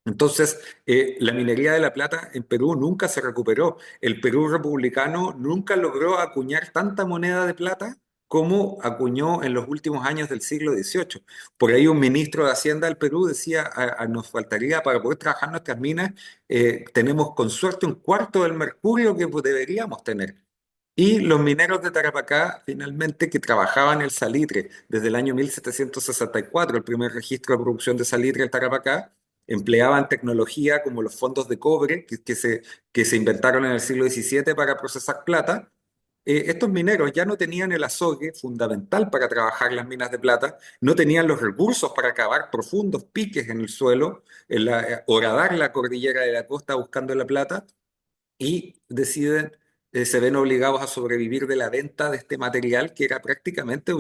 Entonces, la minería de la plata en Perú nunca se recuperó. El Perú republicano nunca logró acuñar tanta moneda de plata como acuñó en los últimos años del siglo XVIII. Por ahí un ministro de Hacienda del Perú decía, nos faltaría para poder trabajar nuestras minas, tenemos con suerte un cuarto del mercurio que deberíamos tener. Y los mineros de Tarapacá, finalmente, que trabajaban el salitre desde el año 1764, el primer registro de producción de salitre en Tarapacá, empleaban tecnología como los fondos de cobre que se inventaron en el siglo XVII para procesar plata. Estos mineros ya no tenían el azogue fundamental para trabajar las minas de plata, no tenían los recursos para cavar profundos piques en el suelo, horadar la cordillera de la costa buscando la plata, y se ven obligados a sobrevivir de la venta de este material que era prácticamente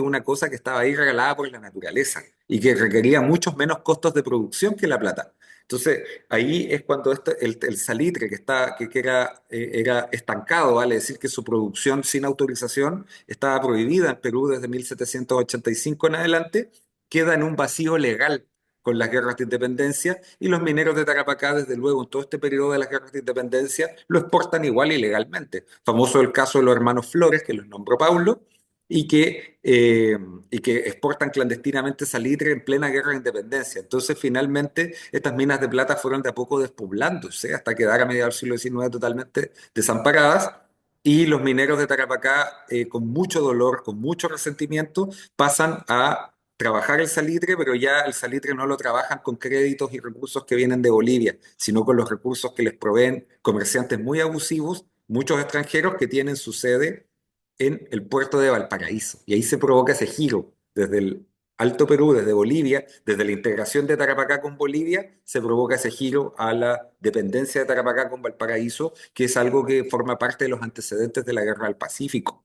una cosa que estaba ahí regalada por la naturaleza y que requería muchos menos costos de producción que la plata. Entonces, ahí es cuando el salitre que era estancado, vale decir que su producción sin autorización estaba prohibida en Perú desde 1785 en adelante, queda en un vacío legal con las guerras de independencia, y los mineros de Tarapacá, desde luego, en todo este periodo de las guerras de independencia, lo exportan igual ilegalmente. Famoso el caso de los hermanos Flores, que los nombró Paulo, y que exportan clandestinamente salitre en plena guerra de independencia. Entonces, finalmente, estas minas de plata fueron de a poco despoblándose hasta quedar a mediados del siglo XIX totalmente desamparadas. Y los mineros de Tarapacá, con mucho dolor, con mucho resentimiento, pasan a trabajar el salitre, pero ya el salitre no lo trabajan con créditos y recursos que vienen de Bolivia, sino con los recursos que les proveen comerciantes muy abusivos, muchos extranjeros que tienen su sede en el puerto de Valparaíso. Y ahí se provoca ese giro desde el Alto Perú, desde Bolivia, desde la integración de Tarapacá con Bolivia, se provoca ese giro a la dependencia de Tarapacá con Valparaíso, que es algo que forma parte de los antecedentes de la Guerra del Pacífico.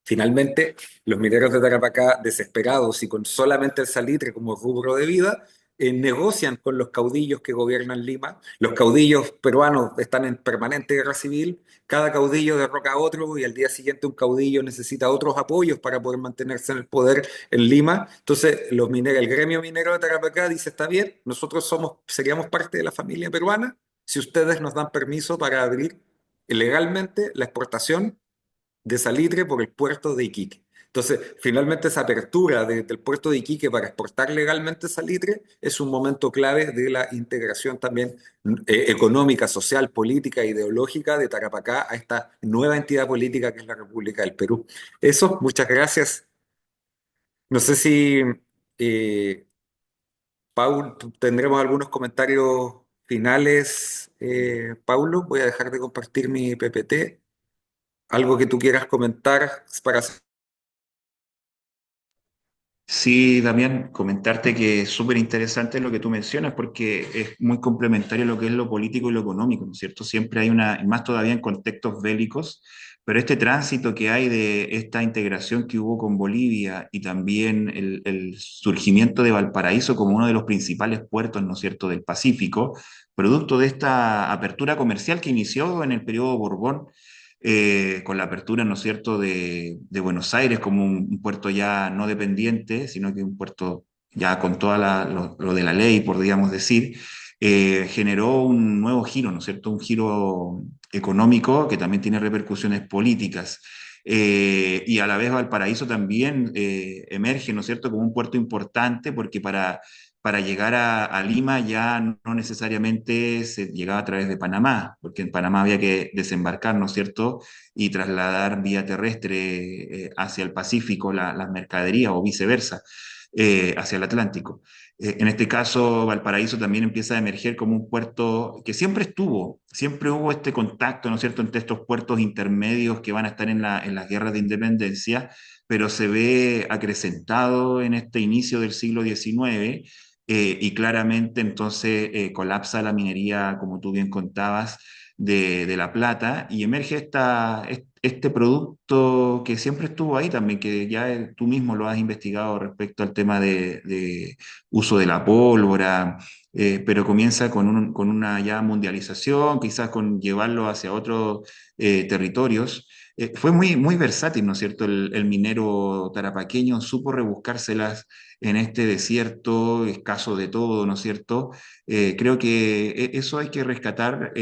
Finalmente, los mineros de Tarapacá, desesperados y con solamente el salitre como rubro de vida, negocian con los caudillos que gobiernan Lima. Los caudillos peruanos están en permanente guerra civil. Cada caudillo derroca a otro y al día siguiente un caudillo necesita otros apoyos para poder mantenerse en el poder en Lima. Entonces, el gremio minero de Tarapacá dice, está bien, nosotros seríamos parte de la familia peruana si ustedes nos dan permiso para abrir legalmente la exportación de salitre por el puerto de Iquique. Entonces, finalmente esa apertura del puerto de Iquique para exportar legalmente salitre es un momento clave de la integración también económica, social, política, ideológica de Tarapacá a esta nueva entidad política que es la República del Perú. Eso, muchas gracias. No sé si, eh, Paul, tendremos algunos comentarios finales. Paulo, voy a dejar de compartir mi PPT. ¿Algo que tú quieras comentar para...
Sí, Damián, comentarte que es súper interesante lo que tú mencionas porque es muy complementario a lo que es lo político y lo económico, ¿no es cierto? Siempre hay una, y más todavía en contextos bélicos, pero este tránsito que hay de esta integración que hubo con Bolivia y también el surgimiento de Valparaíso como uno de los principales puertos, ¿no es cierto?, del Pacífico, producto de esta apertura comercial que inició en el periodo Borbón con la apertura, ¿no es cierto?, de Buenos Aires como un puerto ya no dependiente, sino que un puerto ya con toda lo de la ley, podríamos decir, generó un nuevo giro, ¿no es cierto?, un giro económico que también tiene repercusiones políticas. Y a la vez Valparaíso también emerge, ¿no es cierto?, como un puerto importante porque para llegar a Lima ya no necesariamente se llegaba a través de Panamá, porque en Panamá había que desembarcar, ¿no es cierto?, y trasladar vía terrestre hacia el Pacífico las mercaderías o viceversa, hacia el Atlántico. En este caso, Valparaíso también empieza a emerger como un puerto que siempre estuvo, siempre hubo este contacto, ¿no es cierto?, entre estos puertos intermedios que van a estar en las guerras de independencia, pero se ve acrecentado en este inicio del siglo XIX y claramente entonces colapsa la minería, como tú bien contabas, de La Plata y emerge este producto que siempre estuvo ahí también, que ya tú mismo lo has investigado respecto al tema de uso de la pólvora, pero comienza con una ya mundialización, quizás con llevarlo hacia otros territorios. Fue muy versátil, ¿no es cierto? El minero tarapaqueño supo rebuscárselas en este desierto escaso de todo, ¿no es cierto? Creo que eso hay que rescatar,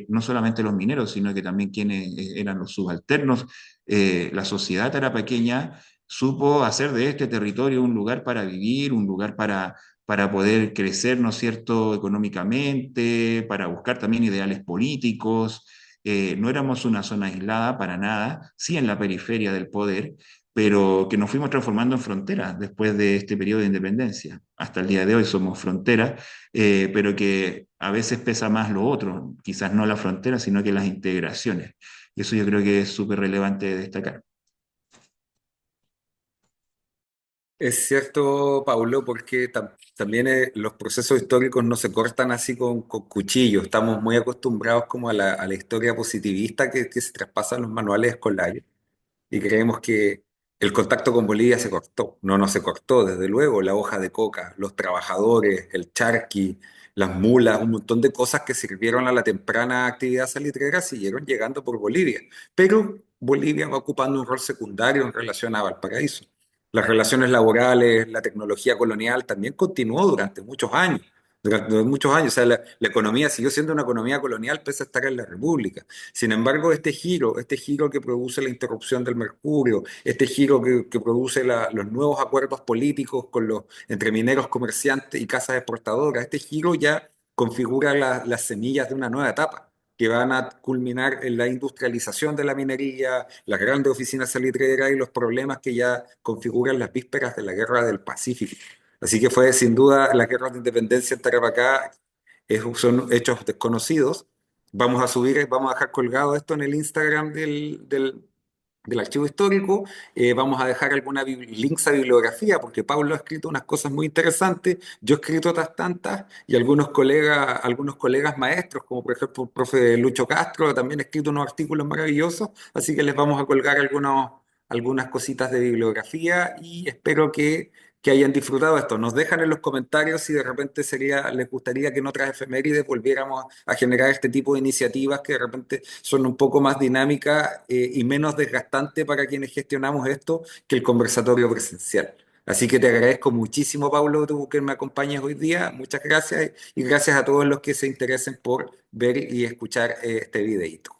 no solamente los mineros, sino que también quienes eran los subalternos. La sociedad tarapaqueña supo hacer de este territorio un lugar para vivir, un lugar para poder crecer, ¿no es cierto?, económicamente, para buscar también ideales políticos. No éramos una zona aislada para nada, sí en la periferia del poder, pero que nos fuimos transformando en frontera después de este periodo de independencia. Hasta el día de hoy somos frontera, pero que a veces pesa más lo otro, quizás no la frontera, sino que las integraciones. Y eso yo creo que es súper relevante de destacar.
Es cierto, Paulo, porque también los procesos históricos no se cortan así con cuchillos. Estamos muy acostumbrados como a la historia positivista que se traspasan los manuales escolares y creemos que el contacto con Bolivia se cortó. No, no se cortó, desde luego. La hoja de coca, los trabajadores, el charqui, las mulas, un montón de cosas que sirvieron a la temprana actividad salitrera siguieron llegando por Bolivia. Pero Bolivia va ocupando un rol secundario en relación a Valparaíso. Las relaciones laborales, la tecnología colonial también continuó durante muchos años. Durante muchos años, o sea, la economía siguió siendo una economía colonial pese a estar en la República. Sin embargo, este giro que produce la interrupción del mercurio, este giro que produce los nuevos acuerdos políticos entre mineros, comerciantes y casas exportadoras, este giro ya configura las semillas de una nueva etapa que van a culminar en la industrialización de la minería, las grandes oficinas salitreras y los problemas que ya configuran las vísperas de la Guerra del Pacífico. Así que fue sin duda la guerra de independencia en Tarapacá, son hechos desconocidos. Vamos a dejar colgado esto en el Instagram del archivo histórico. Vamos a dejar links a bibliografía, porque Pablo ha escrito unas cosas muy interesantes, yo he escrito otras tantas, y algunos colegas maestros, como por ejemplo el profe Lucho Castro, también ha escrito unos artículos maravillosos, así que les vamos a colgar algunas cositas de bibliografía y espero que hayan disfrutado esto. Nos dejan en los comentarios si de repente les gustaría que en otras efemérides volviéramos a generar este tipo de iniciativas que de repente son un poco más dinámicas y menos desgastantes para quienes gestionamos esto que el conversatorio presencial. Así que te agradezco muchísimo, Pablo, tú que me acompañes hoy día. Muchas gracias y gracias a todos los que se interesen por ver y escuchar este videíto.